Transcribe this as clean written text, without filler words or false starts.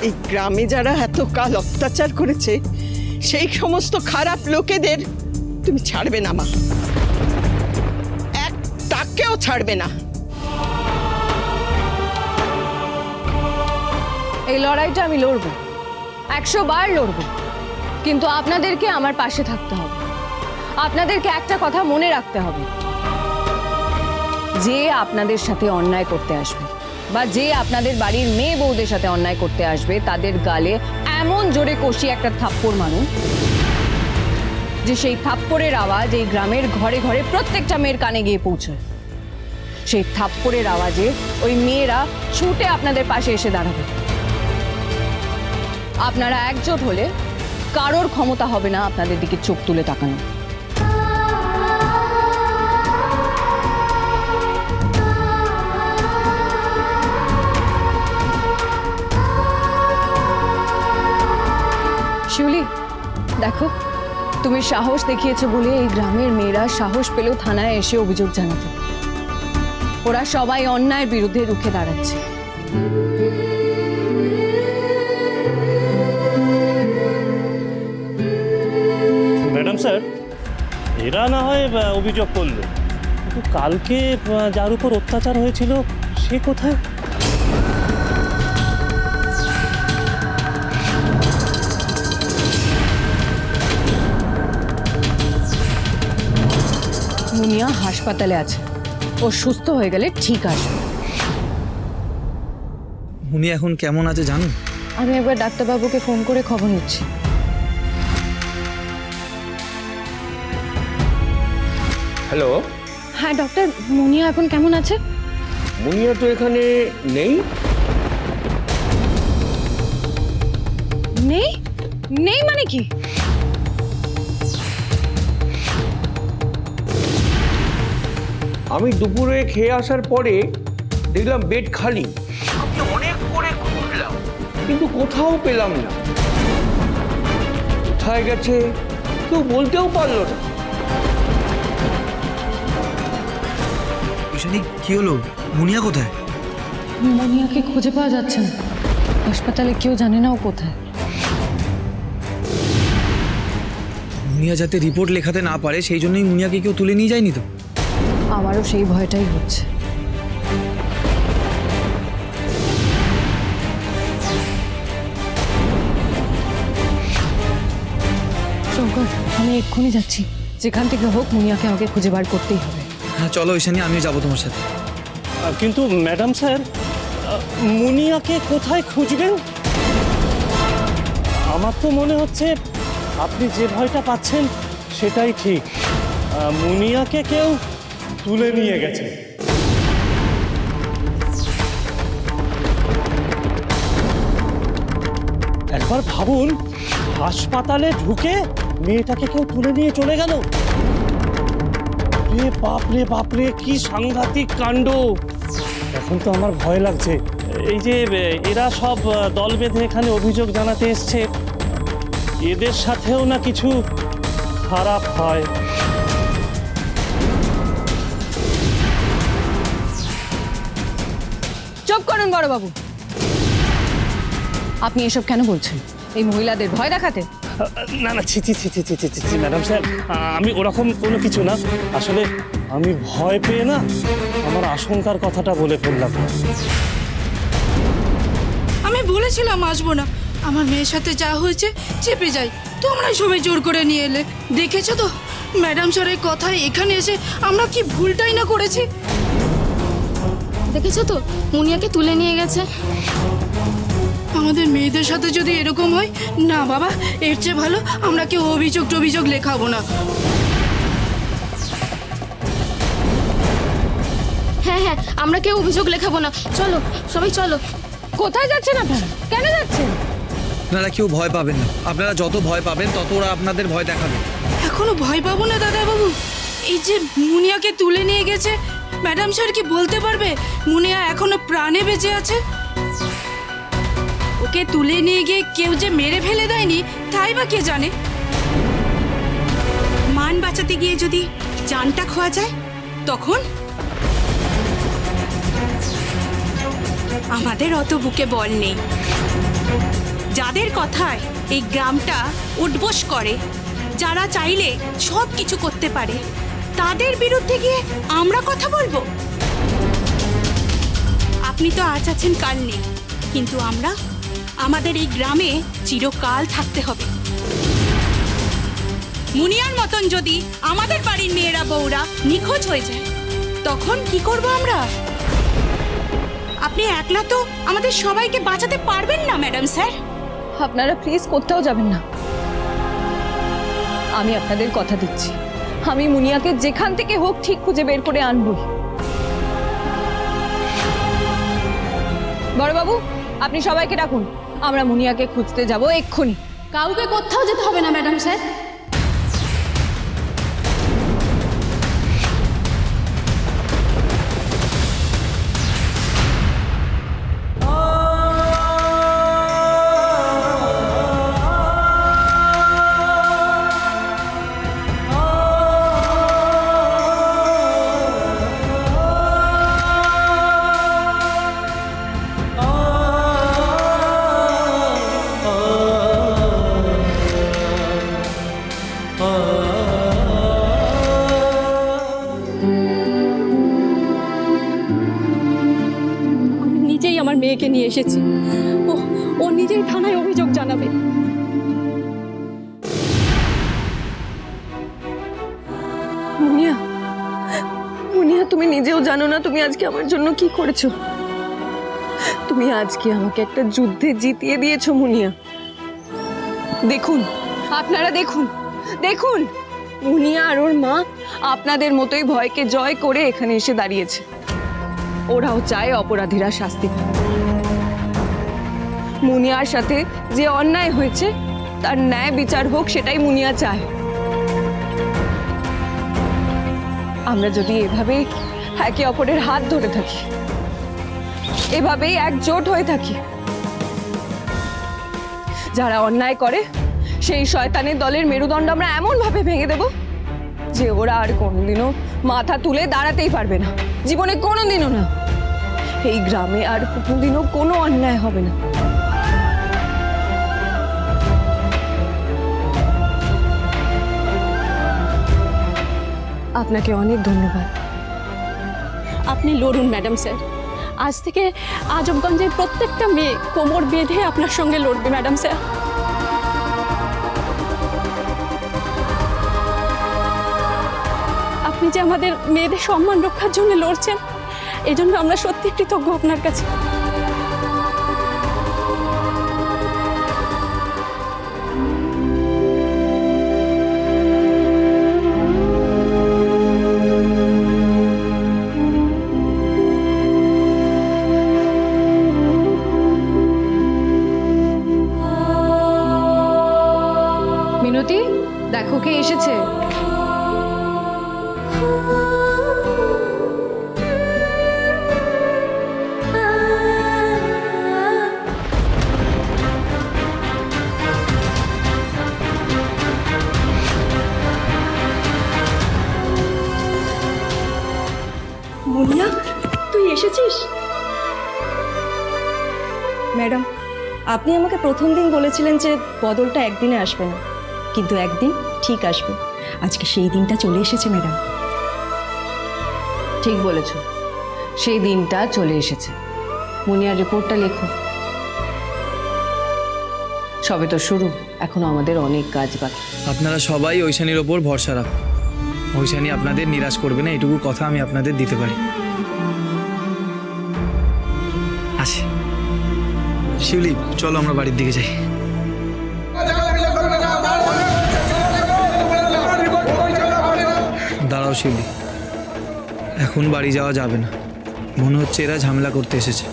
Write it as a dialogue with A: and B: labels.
A: এই গ্রামে যারা এত কাল অত্যাচার করেছে সেই সমস্ত খারাপ লোকেদের তুমি ছাড়বে না মা, একটাকেও ছাড়বে না।
B: এই লড়াইটা আমি লড়বো, 100 বার লড়বো, কিন্তু আপনাদেরকে আমার পাশে থাকতে হবে। আপনাদেরকে একটা কথা মনে রাখতে হবে, যে আপনাদের সাথে অন্যায় করতে আসবে বা যে আপনাদের বাড়ির মেয়ে বউদের সাথে অন্যায় করতে আসবে তাদের গালে এমন জোরে কষি একটা থাপ্পড় মারুন যে সেই থাপ্পড়ের আওয়াজ এই গ্রামের ঘরে ঘরে প্রত্যেকটা মেয়ের কানে গিয়ে পৌঁছয়। সেই থাপ্পড়ের আওয়াজে ওই মেয়েরা ছুটে আপনাদের পাশে এসে দাঁড়াবে। আপনারা একজোট হলে কারোর ক্ষমতা হবে না আপনাদের দিকে চোখ তুলে তাকানো। শিউলি, দেখো, তুমি সাহস দেখিয়েছো বলে এই গ্রামের মেয়েরা সাহস পেল থানায় এসে অভিযোগ জানাতে। ওরা সবাই অন্যায়ের বিরুদ্ধে রুখে দাঁড়াচ্ছে।
C: ম্যাডাম স্যার, এরা না হয় অভিযোগ করলো, কিন্তু কালকে যার উপর অত্যাচার হয়েছিল সে কোথায়?
B: মুনিয়া হাসপাতালে আছে, ও সুস্থ হয়ে গেলে ঠিক আসবে।
D: উনি এখন কেমন আছে জানো?
B: আমি একবার ডাক্তারবাবুকে ফোন করে খবর নিচ্ছি।
E: হ্যালো।
B: হ্যাঁ ডক্টর, মুনিয়া এখন কেমন আছে?
E: মুনিয়া তো এখানে নেই।
B: নেই? নেই মানে কি?
E: আমি দুপুরে খেয়ে আসার পরে দেখলাম বেড খালি। আমি অনেক করে খুঁজলাম কিন্তু কোথাও পেলাম না। কোথায় গেছে কেউ বলতেও পারলো না।
D: ঈশানী, কি হলো? মুনিয়া কোথায়?
B: মুনিয়াকে খুঁজে পাওয়া যাচ্ছে না, হাসপাতালে কেউ জানে না ও কোথায়।
D: মুনিয়া যাতে রিপোর্ট লেখাতে না পারে সেই জন্যই মুনিয়াকে কেউ তুলে নিয়ে যায়নি তো?
B: আমারও সেই ভয়টাই হচ্ছে। শঙ্কর, আমি এক্ষুনি যাচ্ছি, যেখান থেকে হোক মুনিয়াকে আমাকে খুঁজে বার করতেই হবে।
D: হ্যাঁ চলো ঈশানী, আমিও যাবো তোমার সাথে।
C: কিন্তু ম্যাডাম স্যার, মুনিয়াকে কোথায় খুঁজবেন? আমার তো মনে হচ্ছে আপনি যে ভয়টা পাচ্ছেন সেটাই ঠিক। মুনিয়াকে কেউ তুলে নিয়ে গেছে। একবার ভাবুন, হাসপাতালে ঢুকে মেয়েটাকে কেউ তুলে নিয়ে চলে গেল। রে বাপরে বাপরে, কি সাংঘাতিক কাণ্ড! এখন তো আমার ভয় লাগছে। এই যে এরা সব দল বেঁধে এখানে অভিযোগ জানাতে এসছে, এদের সাথেও না কিছু খারাপ হয়।
B: চুপ করুন বড়বাবু, আপনি এসব কেন বলছেন? এই মহিলাদের ভয় দেখাতে?
C: না না, ছি ছি ছি ছি ছি ছি ছি ম্যাডাম স্যার, আমি ওরকম কোনো কিছু না। আসলে আমি ভয় পেয়ে না আমার আশঙ্কার কথাটা বলে ফেললাম।
F: আমি বলেছিলাম আসবো না, আমার মেয়ের সাথে যা হয়েছে চেপে যাই, তোমরা সবাই জোর করে নিয়ে এলে। দেখেছো তো ম্যাডাম স্যারের কথায় এখানে এসে আমরা কি ভুলটাই না করেছি।
G: দেখেছো তো মুনিয়াকে তুলে নিয়ে গেছে।
F: আমাদের মেয়েদের সাথে যদি এরকম হয়, না বাবা, এর চেয়ে ভালো আমরা কেউ অভিযোগ লেখাবো না।
G: হ্যাঁ হ্যাঁ, আমরা কেউ অভিযোগ লেখাবো না। চলো সবাই চলো।
B: কোথায় যাচ্ছেন আপনারা? কেন যাচ্ছেন?
D: আপনারা কেউ ভয় পাবেন না, আপনারা যত ভয় পাবেন তত ওরা আপনাদের ভয় দেখাবে।
F: এখনো ভয় পাবো না দাদা বাবু? এই যে মুনিয়াকে তুলে নিয়ে গেছে, ম্যাডাম স্যার কি বলতে পারবে মুনিয়া এখনো প্রাণে বেঁচে আছে? ওকে তুলে নিয়ে গিয়ে কেউ যে মেরে ফেলে দেয়নি তাই বা কে জানে। মান বাঁচাতে গিয়ে যদি জানটা খোয়া যায় তখন? আমাদের অত বুকে বল নেই।
H: যাদের কথায় এই গ্রামটা উঠবোস করে, যারা চাইলে সব কিছু করতে পারে, তাদের বিরুদ্ধে গিয়ে আমরা কথা বলবো? আপনি তো আজ আছেন কাল নেই, কিন্তু আমরা আমাদের এই গ্রামে চিরকাল থাকতে হবে। মুনিয়ার মতন যদি আমাদের বাড়ির মেয়েরা বউরা নিখোঁজ হয়ে যায়, তখন কি করব আমরা? আপনি একলা তো আমাদের সবাইকে বাঁচাতে পারবেন না ম্যাডাম স্যার।
B: আপনারা প্লিজ কোথাও যাবেন না। আমি আপনাদের কথা দিচ্ছি, আমি মুনিয়াকে যেখান থেকে হোক ঠিক খুঁজে বের করে আনবই। বড়বাবু, আপনি সবাইকে ডাকুন, আমরা মুনিয়াকে খুঁজতে যাব এক্ষুনি।
G: কাউকে কোথাও যেতে হবে না ম্যাডাম স্যার।
I: নিজেই আমার মেয়েকে নিয়ে এসেছি, ও নিজেই থানায় অভিযোগ জানাবে।
B: মুনিয়া, মুনিয়া, তুমি নিজেও জানো না তুমি আজকে আমার জন্য কি করেছো। তুমি আজকে আমাকে একটা যুদ্ধে জিতিয়ে দিয়েছো মুনিয়া। দেখুন, আপনারা দেখুন, দেখুন, মুনিয়া আর ওর মা আপনাদের মতোই ভয়কে জয় করে এখানে এসে দাঁড়িয়েছে। ওরাও চায় অপরাধীরা শাস্তি পায়। মুনিয়ার সাথে যে অন্যায় হয়েছে তার ন্যায় বিচার হোক, সেটাই মুনিয়া চায়। আমরা যদি এভাবে একে অপরের হাত ধরে থাকি, এভাবেই একজোট হয়ে থাকি, যারা অন্যায় করে সেই শয়তানের দলের মেরুদণ্ড আমরা এমন ভাবে ভেঙে দেব যে ওরা আর কোনোদিনও মাথা তুলে দাঁড়াতেই পারবে না, জীবনে কোনোদিনও না। এই গ্রামে আর কোনোদিনও কোনো অন্যায় হবে না। আপনাকে অনেক ধন্যবাদ।
I: আপনি লড়ুন ম্যাডাম স্যার। আজ থেকে আজবগঞ্জের প্রত্যেকটা মেয়ে কোমর বেঁধে আপনার সঙ্গে লড়বে ম্যাডাম স্যার। আপনি যে আমাদের মেয়েদের সম্মান রক্ষার জন্য লড়ছেন, এই জন্য আমরা সত্যি কৃতজ্ঞ আপনার কাছে।
B: মিনতি, দেখো কে এসেছে।
I: মুনিয়া, তুই এসেছিস?
J: ম্যাডাম, আপনি আমাকে প্রথম দিন বলেছিলেন যে বদলটা একদিনে আসবে না, কিন্তু একদিন ঠিক আসবে। আজকে সেই দিনটা চলে এসেছে ম্যাডাম।
B: ঠিক বলেছ, সেই দিনটা চলে এসেছে। মুনিয়ার রিপোর্টটা লেখো। সবে তো শুরু, এখনো আমাদের অনেক কাজ বাকি।
D: আপনারা সবাই ঐশানীর ওপর ভরসা রাখুন। ঐশানী আপনাদের নিরাশ করবে না, এটুকু কথা আমি আপনাদের দিতে পারি। আসি শিউলি, চলো আমরা বাড়ির দিকে যাই। দাঁড়াও শিউলি, এখন বাড়ি যাওয়া যাবে না। মনে হচ্ছে এরা ঝামেলা করতে এসেছে।